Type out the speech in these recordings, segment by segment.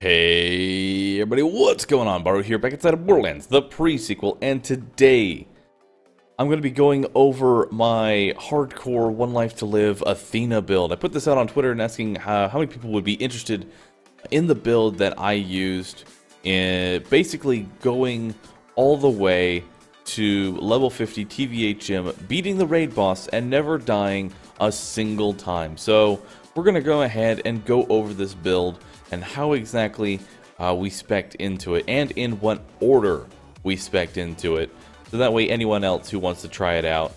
Hey everybody, what's going on? Bahroo here, back inside of Borderlands, the pre-sequel, and today I'm going to be going over my hardcore One Life to Live Athena build. I put this out on Twitter and asking how many people would be interested in the build that I used in basically going all the way to level 50 TVHM, beating the raid boss and never dying a single time. So we're going to go ahead and go over this build and how exactly we spec'd into it, and in what order we spec'd into it, so that way anyone else who wants to try it out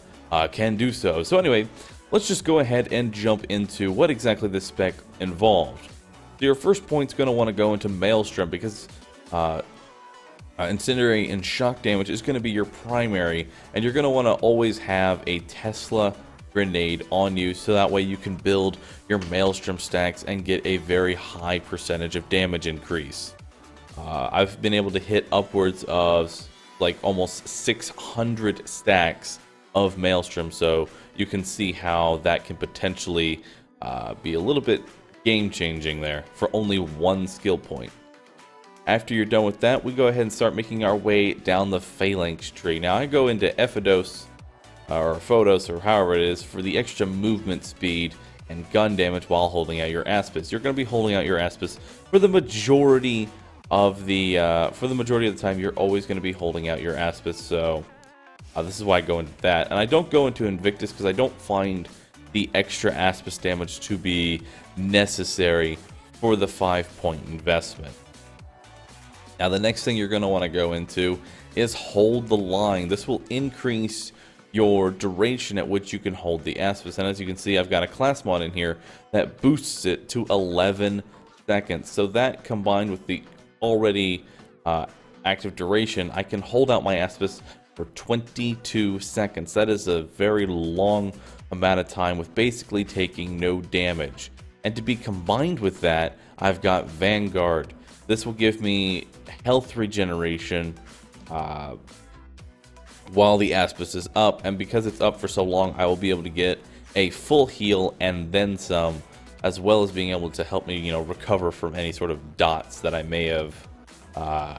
can do so. So anyway, let's just go ahead and jump into what exactly this spec involved. So your first point's going to want to go into Maelstrom, because Incendiary and shock damage is going to be your primary, and you're going to want to always have a Tesla grenade on you, so that way you can build your Maelstrom stacks and get a very high percentage of damage increase. I've been able to hit upwards of like almost 600 stacks of Maelstrom, so you can see how that can potentially be a little bit game-changing there for only one skill point. After you're done with that, we go ahead and start making our way down the phalanx tree. Now I go into Ephidos, or Photos, or however it is, for the extra movement speed and gun damage while holding out your Aspis. You're going to be holding out your Aspis for the majority of the time. You're always going to be holding out your Aspis, so this is why I go into that. And I don't go into Invictus because I don't find the extra Aspis damage to be necessary for the 5-point investment. Now the next thing you're going to want to go into is hold the line. This will increase your duration at which you can hold the Aspis, and as you can see, I've got a class mod in here that boosts it to 11 seconds. So that, combined with the already active duration, I can hold out my Aspis for 22 seconds. That is a very long amount of time with basically taking no damage. And to be combined with that, I've got Vanguard. This will give me health regeneration while the Aspis is up, and because it's up for so long, I will be able to get a full heal and then some, as well as being able to help me, recover from any sort of dots that I may have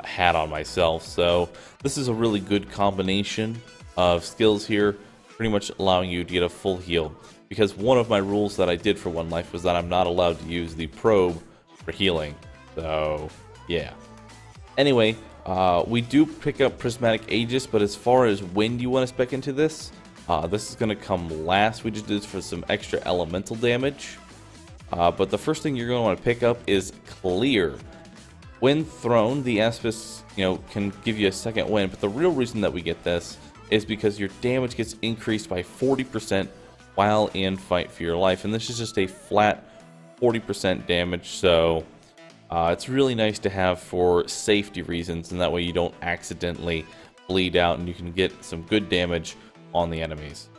had on myself. So this is a really good combination of skills here, pretty much allowing you to get a full heal. Because one of my rules that I did for One Life was that I'm not allowed to use the probe for healing. So yeah. Anyway, we do pick up Prismatic Aegis, but as far as when you want to spec into this, this is going to come last. We just did this for some extra elemental damage. But the first thing you're going to want to pick up is Clear. When thrown, the Aspis, can give you a second wind, but the real reason that we get this is because your damage gets increased by 40% while in Fight for Your Life, and this is just a flat 40% damage, so it's really nice to have for safety reasons, and that way you don't accidentally bleed out and you can get some good damage on the enemies.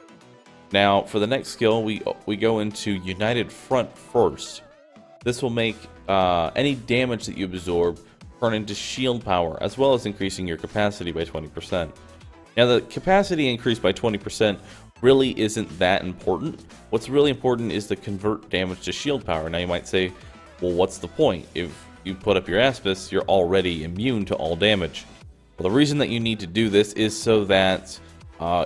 Now, for the next skill, we go into United Front first. This will make any damage that you absorb turn into shield power, as well as increasing your capacity by 20%. Now, the capacity increase by 20% really isn't that important. What's really important is to convert damage to shield power. Now, you might say, well, what's the point? If you put up your Aspis, you're already immune to all damage. Well, the reason that you need to do this is so that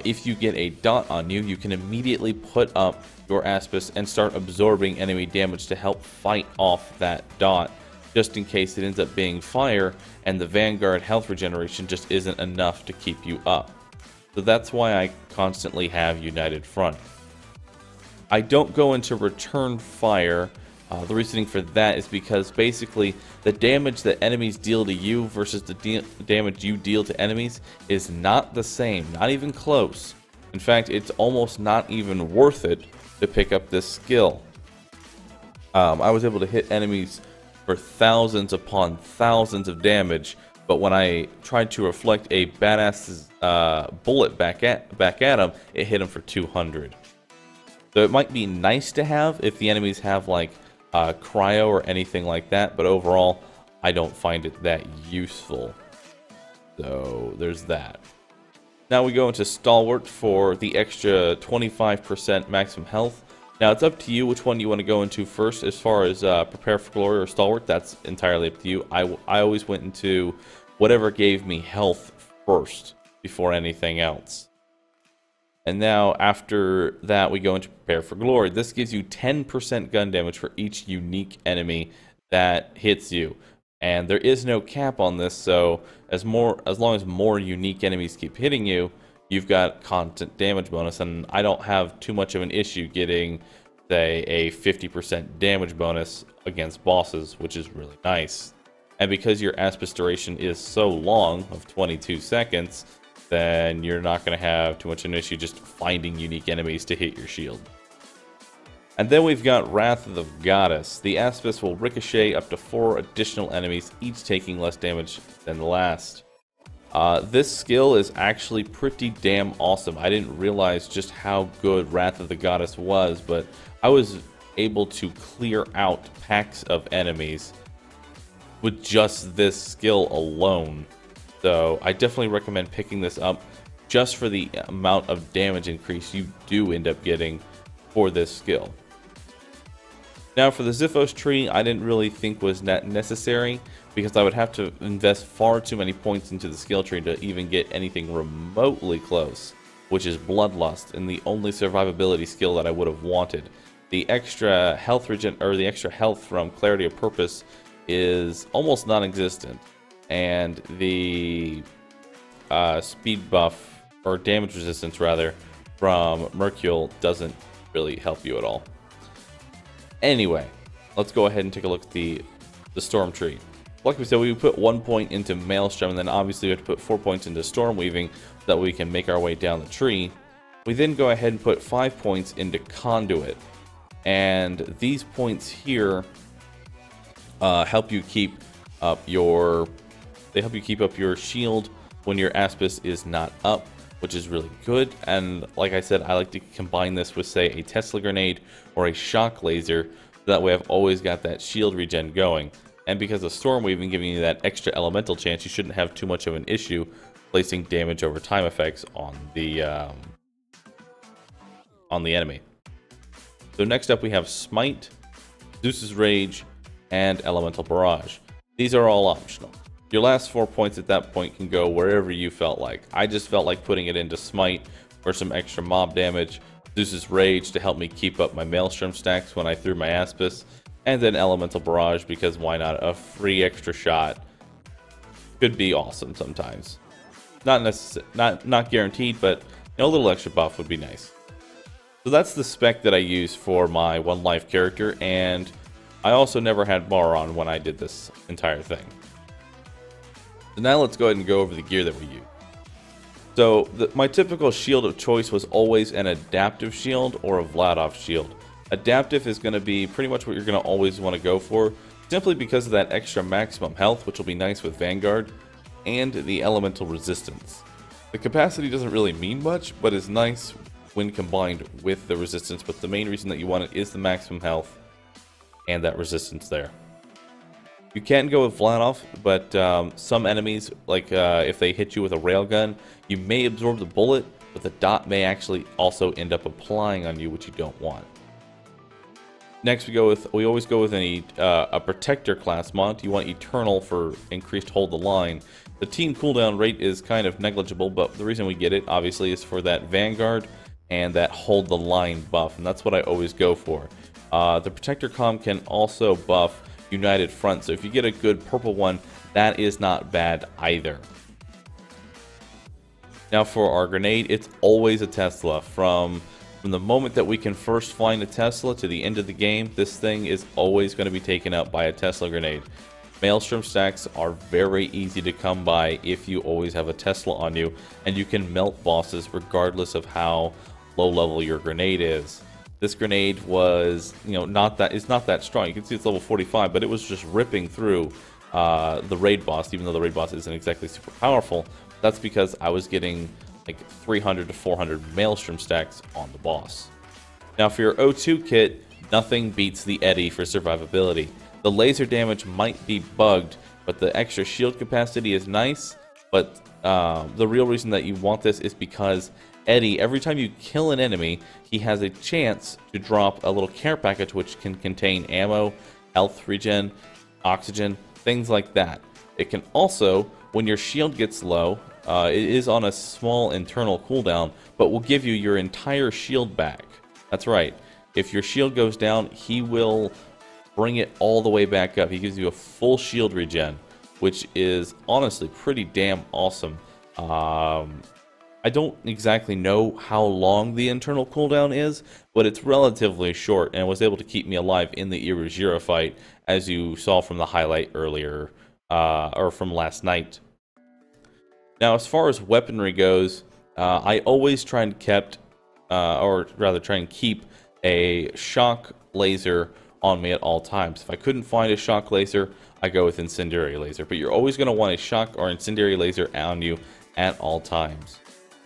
if you get a dot on you, you can immediately put up your Aspis and start absorbing enemy damage to help fight off that dot, just in case it ends up being fire and the Vanguard health regeneration just isn't enough to keep you up. So that's why I constantly have United Front. I don't go into Return Fire. The reasoning for that is because basically the damage that enemies deal to you versus the damage you deal to enemies is not the same, not even close. In fact, it's almost not even worth it to pick up this skill. I was able to hit enemies for thousands upon thousands of damage, but when I tried to reflect a badass bullet back at him, it hit him for 200. So it might be nice to have if the enemies have like cryo or anything like that, but overall I don't find it that useful. So there's that. Now we go into Stalwart for the extra 25% maximum health. Now, it's up to you which one you want to go into first as far as Prepare for Glory or Stalwart. That's entirely up to you. I always went into whatever gave me health first before anything else. And now, after that, we go into Prepare for Glory. This gives you 10% gun damage for each unique enemy that hits you. And there is no cap on this, so as long as more unique enemies keep hitting you, you've got constant damage bonus, and I don't have too much of an issue getting, say, a 50% damage bonus against bosses, which is really nice. And because your Aspis duration is so long, of 22 seconds, then you're not going to have too much of an issue just finding unique enemies to hit your shield. And then we've got Wrath of the Goddess. The Aspis will ricochet up to 4 additional enemies, each taking less damage than the last. This skill is actually pretty damn awesome. I didn't realize just how good Wrath of the Goddess was, but I was able to clear out packs of enemies with just this skill alone. So I definitely recommend picking this up just for the amount of damage increase you do end up getting for this skill. Now for the Xiphos tree, I didn't really think was that necessary because I would have to invest far too many points into the skill tree to even get anything remotely close, which is Bloodlust, and the only survivability skill that I would have wanted. The extra health from Clarity of Purpose is almost non-existent, and the speed buff, or damage resistance rather, from Mercule doesn't really help you at all. Anyway, let's go ahead and take a look at the Storm tree. Like we said, we put 1 point into Maelstrom, and then obviously we have to put 4 points into Storm Weaving so that we can make our way down the tree. We then go ahead and put 5 points into Conduit, and these points here help you keep up your shield when your Aspis is not up, which is really good. And like I said, I like to combine this with, say, a Tesla grenade or a shock laser, so that way I've always got that shield regen going. And because of Storm Weaving giving you that extra elemental chance, you shouldn't have too much of an issue placing damage over time effects on the enemy. So next up we have Smite, Zeus's Rage, and Elemental Barrage. These are all optional. Your last 4 points at that point can go wherever you felt like. I just felt like putting it into Smite for some extra mob damage, Zeus's Rage to help me keep up my Maelstrom stacks when I threw my Aspis, and then Elemental Barrage because why not? A free extra shot could be awesome sometimes. Not guaranteed, but a little extra buff would be nice. So that's the spec that I use for my 1 life character, and I also never had bar on when I did this entire thing. So now let's go ahead and go over the gear that we use. So my typical shield of choice was always an adaptive shield or a Vladov shield. Adaptive is going to be pretty much what you're going to always want to go for, simply because of that extra maximum health, which will be nice with Vanguard, and the elemental resistance. The capacity doesn't really mean much, but is nice when combined with the resistance, but the main reason that you want it is the maximum health and that resistance there. You can go with Vladov, but some enemies, like if they hit you with a railgun, you may absorb the bullet, but the dot may actually also end up applying on you, which you don't want. Next, we always go with a Protector class mod. You want Eternal for increased hold the line. The team cooldown rate is kind of negligible, but the reason we get it, obviously, is for that Vanguard and that hold the line buff, and that's what I always go for. The Protector comm can also buff United Front, so if you get a good purple one, that is not bad either. Now for our grenade, it's always a Tesla. From the moment that we can first find a Tesla to the end of the game, this thing is always going to be taken up by a Tesla grenade. Maelstrom stacks are very easy to come by if you always have a Tesla on you, and you can melt bosses regardless of how low level your grenade is. This grenade was, not that strong. You can see it's level 45, but it was just ripping through the raid boss, even though the raid boss isn't exactly super powerful. That's because I was getting like 300 to 400 Maelstrom stacks on the boss. Now for your O2 kit, nothing beats the Eddy for survivability. The laser damage might be bugged, but the extra shield capacity is nice. But the real reason that you want this is because Eddie, every time you kill an enemy, he has a chance to drop a little care package which can contain ammo, health regen, oxygen, things like that. It can also, when your shield gets low, it is on a small internal cooldown, but will give you your entire shield back. That's right. If your shield goes down, he will bring it all the way back up. He gives you a full shield regen, which is honestly pretty damn awesome. I don't exactly know how long the internal cooldown is, but it's relatively short and was able to keep me alive in the Immortal fight, as you saw from the highlight earlier, or from last night. Now, as far as weaponry goes, I always try and keep a shock laser on me at all times. If I couldn't find a shock laser, I go with incendiary laser. But you're always going to want a shock or incendiary laser on you at all times.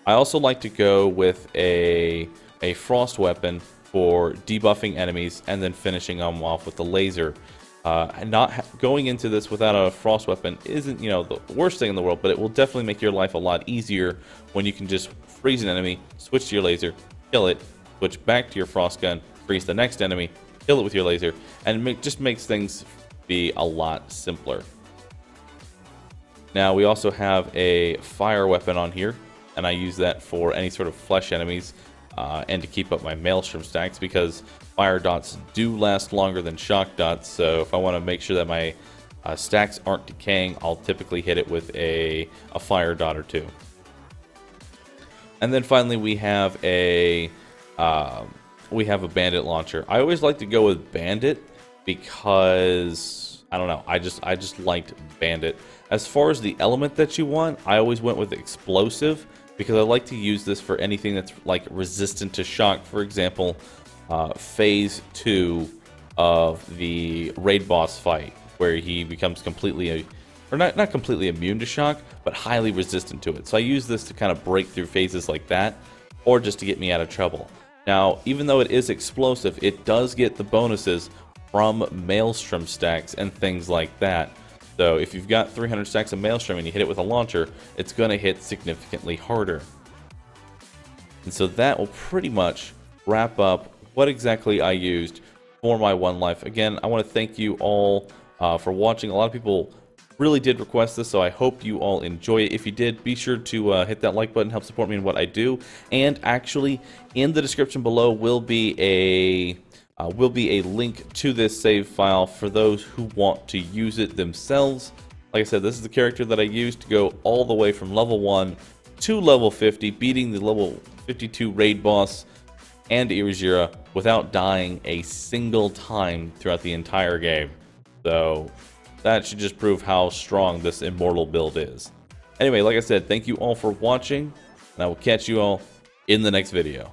I also like to go with a frost weapon for debuffing enemies and then finishing them off with the laser. Going into this without a frost weapon isn't, the worst thing in the world, but it will definitely make your life a lot easier when you can just freeze an enemy, switch to your laser, kill it, switch back to your frost gun, freeze the next enemy, kill it with your laser, and just makes things be a lot simpler. Now we also have a fire weapon on here, and I use that for any sort of flesh enemies and to keep up my maelstrom stacks, because fire dots do last longer than shock dots. So if I want to make sure that my stacks aren't decaying, I'll typically hit it with a fire dot or two. And then finally we have a bandit launcher. I always like to go with bandit because I don't know, I just liked bandit. As far as the element that you want, I always went with explosive, because I like to use this for anything that's like resistant to shock. For example, phase 2 of the raid boss fight, where he becomes completely, or not completely immune to shock, but highly resistant to it. So I use this to kind of break through phases like that, or just to get me out of trouble. Now, even though it is explosive, it does get the bonuses from maelstrom stacks and things like that. So if you've got 300 stacks of maelstrom and you hit it with a launcher, it's going to hit significantly harder. And so that will pretty much wrap up what exactly I used for my one life. Again, I want to thank you all for watching. A lot of people really did request this, so I hope you all enjoy it. If you did, be sure to hit that like button, help support me in what I do. And actually, in the description below will be a link to this save file for those who want to use it themselves. Like I said, this is the character that I used to go all the way from level 1 to level 50, beating the level 52 raid boss and Irizira without dying a single time throughout the entire game. So that should just prove how strong this immortal build is. Anyway, like I said, thank you all for watching, and I will catch you all in the next video.